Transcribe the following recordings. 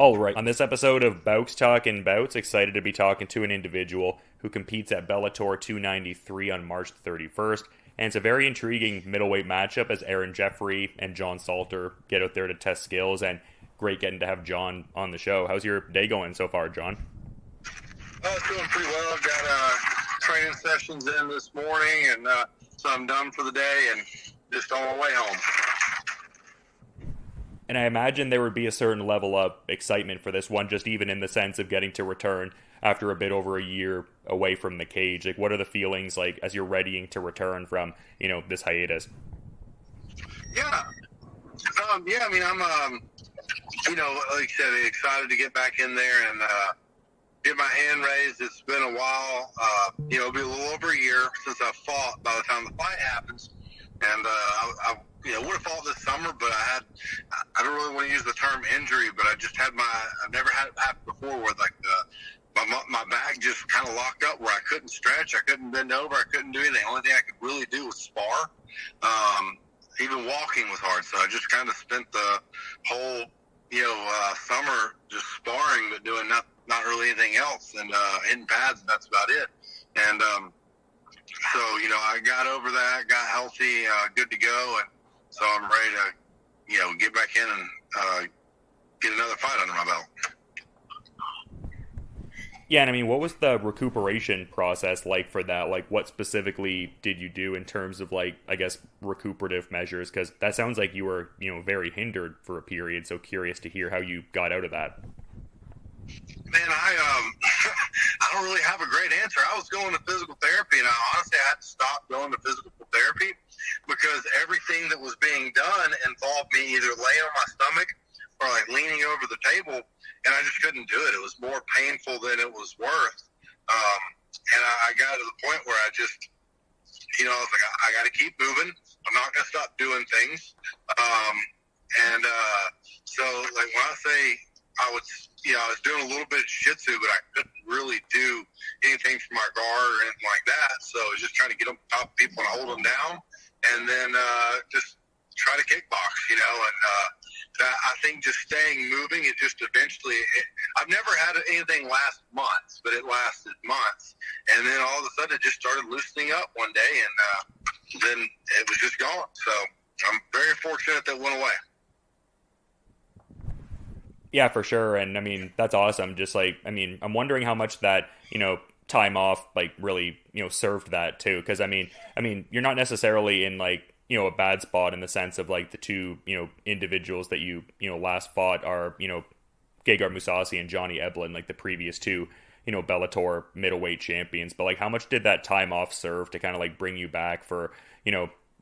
All right, on this episode of Bowks Talking Bouts, excited to be talking to an individual who competes at Bellator 293 on March 31st. And it's a very intriguing middleweight matchup as Aaron Jeffery and John Salter get out there to test skills, and great getting to have John on the show. How's your day going so far, John? Oh, it's doing pretty well. I've got training sessions in this morning, and so I'm done for the day and just on my way home. And I imagine there would be a certain level of excitement for this one, just even in the sense of getting to return after a bit over a year away from the cage. Like, what are the feelings like as you're readying to return from, this hiatus? Yeah. I mean, I'm, like you said, excited to get back in there and get my hand raised. It's been a while. It'll be a little over a year since I fought by the time the fight happens. And I would have fought this summer, but I don't really want to use the term injury, but I've never had it happen before where like my back just kind of locked up where I couldn't stretch, I couldn't bend over, I couldn't do anything. The only thing I could really do was spar. Even walking was hard, so I just kind of spent the whole, summer just sparring, but doing not really anything else, and hitting pads, and that's about it. And so, I got over that, got healthy, good to go, and so I'm ready to, get back in and get another fight under my belt. Yeah, and I mean, what was the recuperation process like for that? Like, what specifically did you do in terms of, like, I guess, recuperative measures? Because that sounds like you were, very hindered for a period, so curious to hear how you got out of that. Man, I don't really have a great answer. I was going to physical therapy, and honestly I had to stop going to physical therapy because everything that was being done involved me either laying on my stomach or like leaning over the table, and I just couldn't do it. It was more painful than it was worth. And I got to the point where I just, I was like, I got to keep moving. I'm not going to stop doing things. So like when I say I was doing a little bit of jiu-jitsu, but I couldn't really do anything for my guard or anything like that. So I was just trying to get on top of people and hold them down, and then just try to kickbox, and I think just staying moving, it just eventually, I've never had anything last months, but it lasted months. And then all of a sudden it just started loosening up one day, and then it was just gone. So I'm very fortunate that it went away. Yeah, for sure. And I mean, that's awesome. Just like, I mean, I'm wondering how much that, time off, like, really, served that too. Cause I mean, you're not necessarily in like, a bad spot in the sense of like the two, individuals that you last fought are, Gegard Mousasi and Johnny Eblen, like the previous two, Bellator middleweight champions. But like, how much did that time off serve to kind of like bring you back for,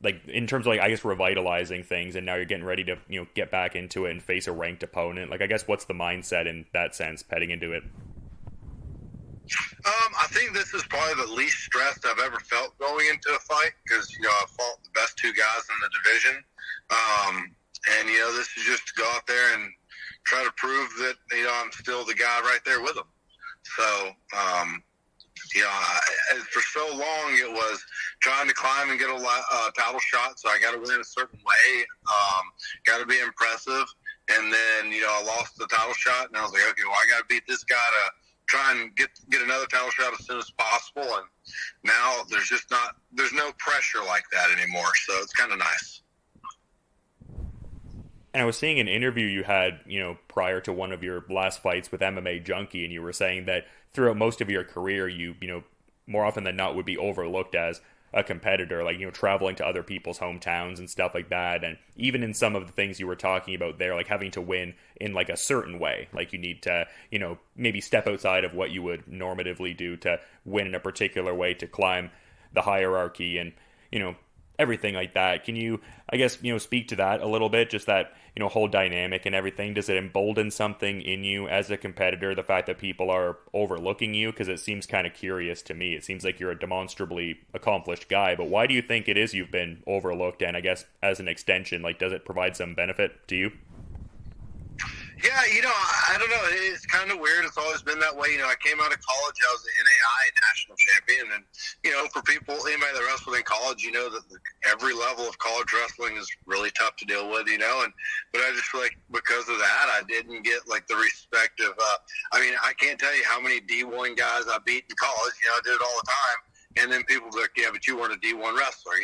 like in terms of like, I guess, revitalizing things, and now you're getting ready to, get back into it and face a ranked opponent? Like, I guess, what's the mindset in that sense heading into it? I think this is probably the least stressed I've ever felt going into a fight because, I fought the best two guys in the division. And, this is just to go out there and try to prove that, I'm still the guy right there with them. So, for so long it was trying to climb and get a title shot, so I got to win a certain way, got to be impressive, and then I lost the title shot, and I was like, okay, well, I got to beat this guy to try and get another title shot as soon as possible. And now there's no pressure like that anymore, so it's kind of nice. And I was seeing an interview you had, prior to one of your last fights with MMA Junkie, and you were saying that throughout most of your career, you more often than not would be overlooked as a competitor, like, traveling to other people's hometowns and stuff like that. And even in some of the things you were talking about there, like having to win in like a certain way, like you need to, maybe step outside of what you would normatively do to win in a particular way to climb the hierarchy and, everything like that. Can you, I guess, speak to that a little bit, just that, whole dynamic and everything? Does it embolden something in you as a competitor, the fact that people are overlooking you? Because it seems kind of curious to me. It seems like you're a demonstrably accomplished guy, but why do you think it is you've been overlooked? And I guess as an extension, like, does it provide some benefit to you? Yeah, I don't know. it's kind of weird. It's always been that way. I came out of college, I was the NAI national champion, and for people, anybody that wrestled in college, that every level of college wrestling is really tough to deal with, but I just feel like because of that, I didn't get like the respect of. I can't tell you how many D1 guys I beat in college. I did it all the time, and then people be like, "Yeah, but you weren't a D1 wrestler,"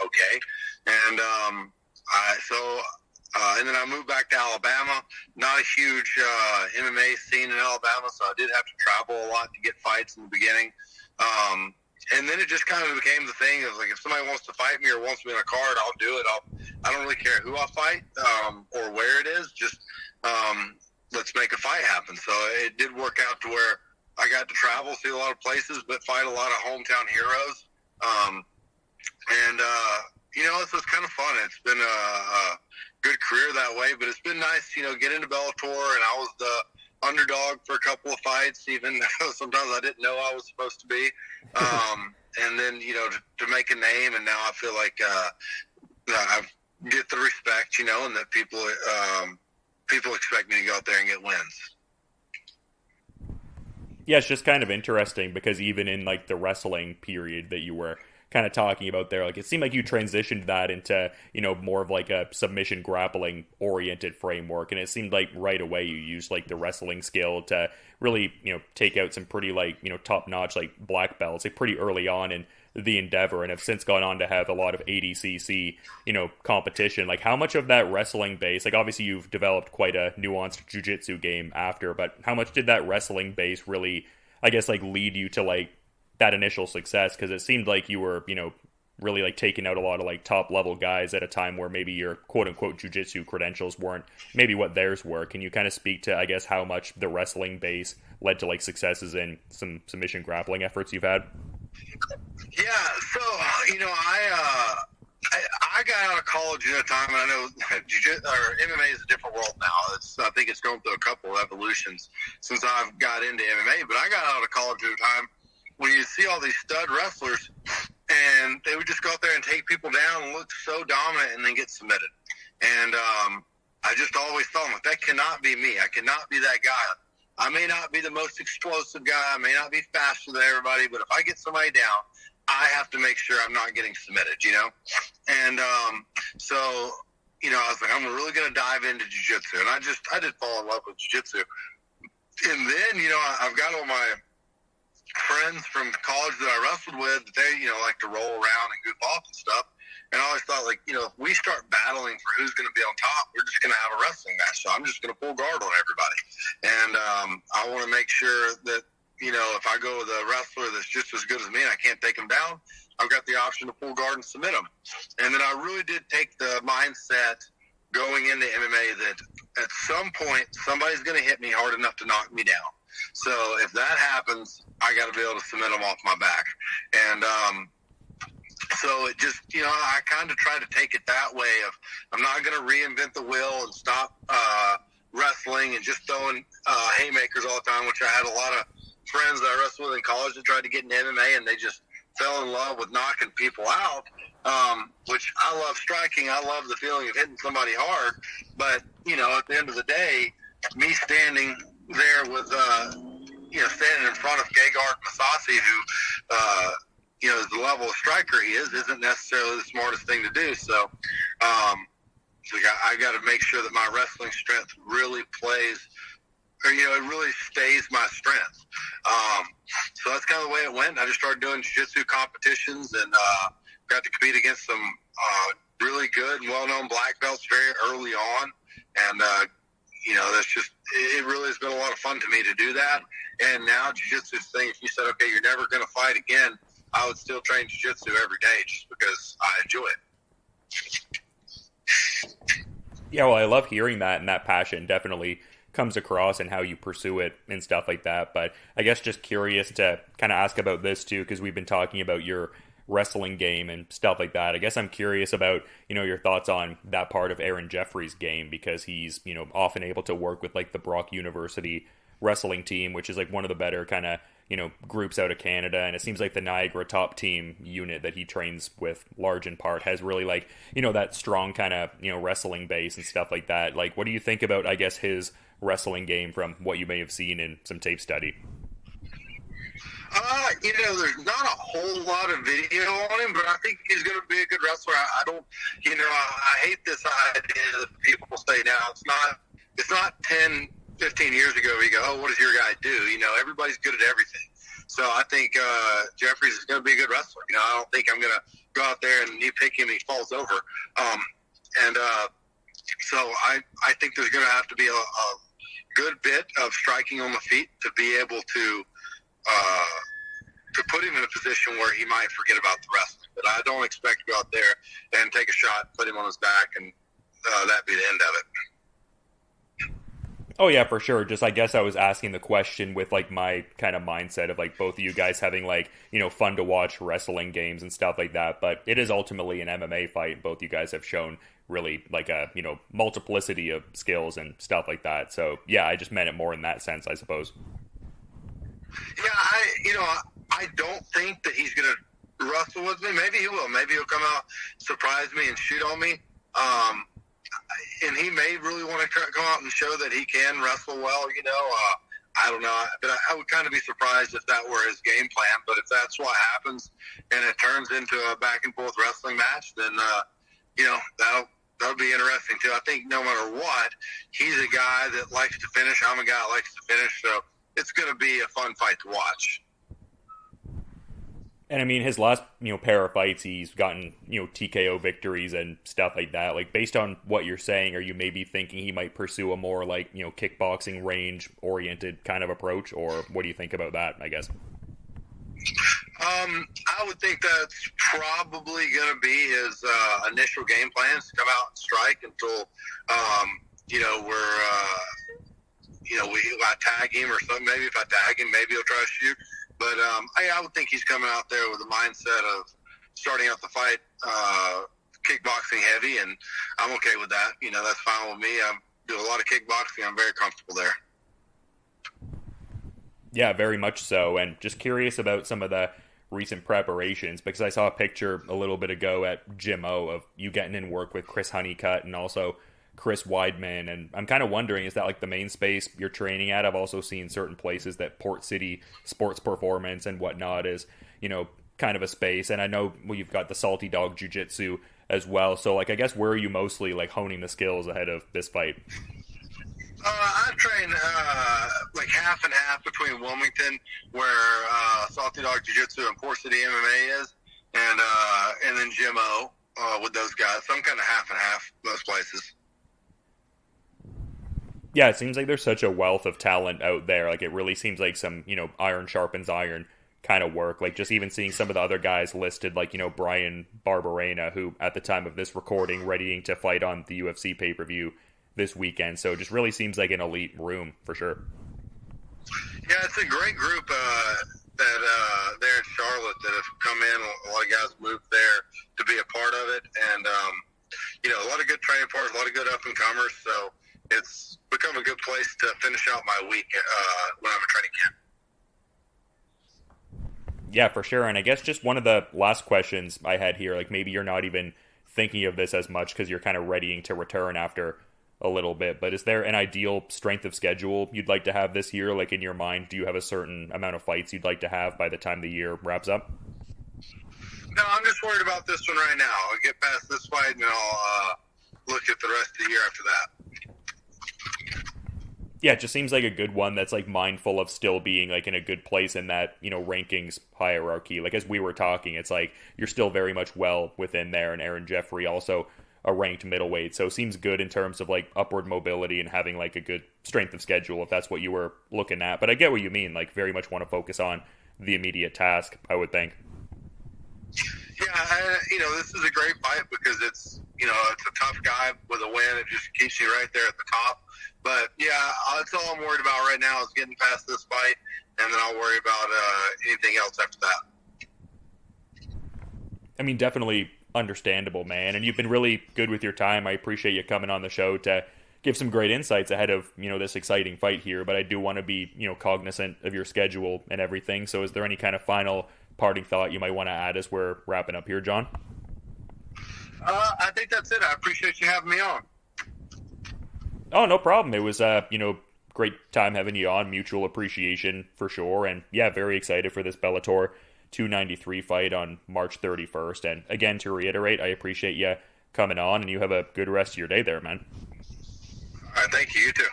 Okay, and and then I moved back to Alabama. Not a huge MMA scene in Alabama, so I did have to travel a lot to get fights in the beginning. And then it just kind of became the thing of like, if somebody wants to fight me or wants me in a card, I'll do it. I don't really care who I fight or where it is. Just let's make a fight happen. So it did work out to where I got to travel, see a lot of places, but fight a lot of hometown heroes. So it's kind of fun. It's been a good career that way, but it's been nice, get into Bellator, and I was the underdog for a couple of fights, even though sometimes I didn't know I was supposed to be. And then, to make a name, and now I feel like I get the respect, and that people expect me to go out there and get wins. Yeah, it's just kind of interesting because even in like the wrestling period that you were kind of talking about there, like it seemed like you transitioned that into more of like a submission grappling oriented framework, and it seemed like right away you used like the wrestling skill to really take out some pretty like top notch like black belts like pretty early on in the endeavor, and have since gone on to have a lot of ADCC competition. Like how much of that wrestling base, like obviously you've developed quite a nuanced jiu-jitsu game after, but how much did that wrestling base really, I guess, like lead you to like that initial success? Because it seemed like you were, really like taking out a lot of like top level guys at a time where maybe your quote unquote jiu-jitsu credentials weren't maybe what theirs were. Can you kind of speak to, I guess, how much the wrestling base led to like successes in some submission grappling efforts you've had? Yeah, so I got out of college at a time, and I know MMA is a different world now. I think it's going through a couple of evolutions since I've got into MMA. But I got out of college at a time when you see all these stud wrestlers, and they would just go out there and take people down and look so dominant, and then get submitted. And I just always thought, like, that cannot be me. I cannot be that guy. I may not be the most explosive guy. I may not be faster than everybody, but if I get somebody down, I have to make sure I'm not getting submitted, And so, I was like, I'm really going to dive into jiu-jitsu. And I did fall in love with jiu-jitsu. And then, I've got all my friends from college that I wrestled with, they, like to roll around and goof off and stuff. And I always thought, like, if we start battling for who's going to be on top, we're just going to have a wrestling match. So I'm just going to pull guard on everybody. And I want to make sure that, if I go with a wrestler that's just as good as me and I can't take him down, I've got the option to pull guard and submit him. And then I really did take the mindset going into MMA that at some point somebody's going to hit me hard enough to knock me down. So if that happens, I got to be able to submit them off my back. And so it just, I kind of try to take it that way of I'm not going to reinvent the wheel and stop wrestling and just throwing haymakers all the time, which I had a lot of friends that I wrestled with in college that tried to get into MMA, and they just fell in love with knocking people out, which I love striking. I love the feeling of hitting somebody hard. But, at the end of the day, me standing there with, standing in front of Gegard Mousasi, who, is the level of striker he is, isn't necessarily the smartest thing to do. So, I got to make sure that my wrestling strength really plays, or, it really stays my strength. So that's kind of the way it went. I just started doing jiu-jitsu competitions and got to compete against some really good and well-known black belts very early on. And, that's just, it really has been a lot of fun to me to do that. And now jiu-jitsu thing, if you said, okay, you're never going to fight again, I would still train jiu-jitsu every day just because I enjoy it. Yeah, well, I love hearing that, and that passion definitely comes across and how you pursue it and stuff like that. But I guess just curious to kind of ask about this too, because we've been talking about your wrestling game and stuff like that. I guess I'm curious about, your thoughts on that part of Aaron Jeffery's game, because he's, often able to work with like the Brock University wrestling team, which is like one of the better kind of, groups out of Canada. And it seems like the Niagara top team unit that he trains with, large in part, has really like, that strong kind of, wrestling base and stuff like that. Like, what do you think about, I guess, his wrestling game from what you may have seen in some tape study? There's not a whole lot of video on him, but I think he's going to be a good wrestler. I don't, I hate this idea that people say now. It's not 10, 15 years ago where you go, oh, what does your guy do? Everybody's good at everything. So I think Jeffries is going to be a good wrestler. I don't think I'm going to go out there and you pick him and he falls over. So I think there's going to have to be a good bit of striking on the feet to be able to put him in a position where he might forget about the wrestling. But I don't expect to go out there and take a shot, put him on his back, and that be the end of it. Oh yeah, for sure. Just I guess I was asking the question with like my kind of mindset of like both of you guys having like, fun to watch wrestling games and stuff like that. But it is ultimately an MMA fight. Both you guys have shown really like a, multiplicity of skills and stuff like that. So yeah, I just meant it more in that sense, I suppose. Yeah, I don't think that he's going to wrestle with me. Maybe he will. Maybe he'll come out, surprise me, and shoot on me. And he may really want to come out and show that he can wrestle well, I don't know. But I would kind of be surprised if that were his game plan. But if that's what happens and it turns into a back-and-forth wrestling match, then, that'll be interesting, too. I think no matter what, he's a guy that likes to finish. I'm a guy that likes to finish, so it's going to be a fun fight to watch. And I mean, his last, pair of fights, he's gotten, TKO victories and stuff like that. Like, based on what you're saying, are you maybe thinking he might pursue a more, like, kickboxing range-oriented kind of approach? Or what do you think about that, I guess? I would think that's probably going to be his initial game plans, to come out and strike until, I tag him or something. Maybe if I tag him, maybe he'll try to shoot. But I would think he's coming out there with the mindset of starting out the fight kickboxing heavy, and I'm okay with that. That's fine with me. I do a lot of kickboxing. I'm very comfortable there. Yeah, very much so. And just curious about some of the recent preparations, because I saw a picture a little bit ago at Gym O of you getting in work with Chris Honeycutt and also Chris Weidman, and I'm kind of wondering, is that like the main space you're training at? I've also seen certain places that Port City Sports Performance and whatnot is, kind of a space, and I know you've got the Salty Dog Jiu-Jitsu as well, so like I guess where are you mostly like honing the skills ahead of this fight? I train like half and half between Wilmington, where Salty Dog Jiu-Jitsu and Port City MMA is, and then Gym O with those guys, so I'm kind of half and half most places. Yeah, it seems like there's such a wealth of talent out there. Like, it really seems like some, iron sharpens iron kind of work. Like, just even seeing some of the other guys listed, like, Brian Barberena, who, at the time of this recording, readying to fight on the UFC pay-per-view this weekend. So it just really seems like an elite room, for sure. Yeah, it's a great group that there in Charlotte that have come in. A lot of guys moved there to be a part of it. And, a lot of good training partners, a lot of good up-and-comers. So it's become a good place to finish out my week when I'm at training camp. Yeah, for sure. And I guess just one of the last questions I had here, like maybe you're not even thinking of this as much because you're kind of readying to return after a little bit, but is there an ideal strength of schedule you'd like to have this year? Like in your mind, do you have a certain amount of fights you'd like to have by the time the year wraps up? No, I'm just worried about this one right now. I'll get past this fight and I'll look at the rest of the year after that. Yeah, it just seems like a good one that's like mindful of still being like in a good place in that, rankings hierarchy. Like as we were talking, it's like you're still very much well within there, and Aaron Jeffery also a ranked middleweight. So it seems good in terms of like upward mobility and having like a good strength of schedule if that's what you were looking at. But I get what you mean, like very much want to focus on the immediate task, I would think. Yeah, this is a great fight because it's a tough guy with a win. It just keeps you right there at the top. But, yeah, that's all I'm worried about right now is getting past this fight, and then I'll worry about anything else after that. I mean, definitely understandable, man. And you've been really good with your time. I appreciate you coming on the show to give some great insights ahead of, this exciting fight here. But I do want to be, cognizant of your schedule and everything. So is there any kind of final parting thought you might want to add as we're wrapping up here, John? I think that's it. I appreciate you having me on. Oh, no problem. It was, great time having you on. Mutual appreciation for sure. And yeah, very excited for this Bellator 293 fight on March 31st. And again, to reiterate, I appreciate you coming on, and you have a good rest of your day there, man. All right, thank you. You too.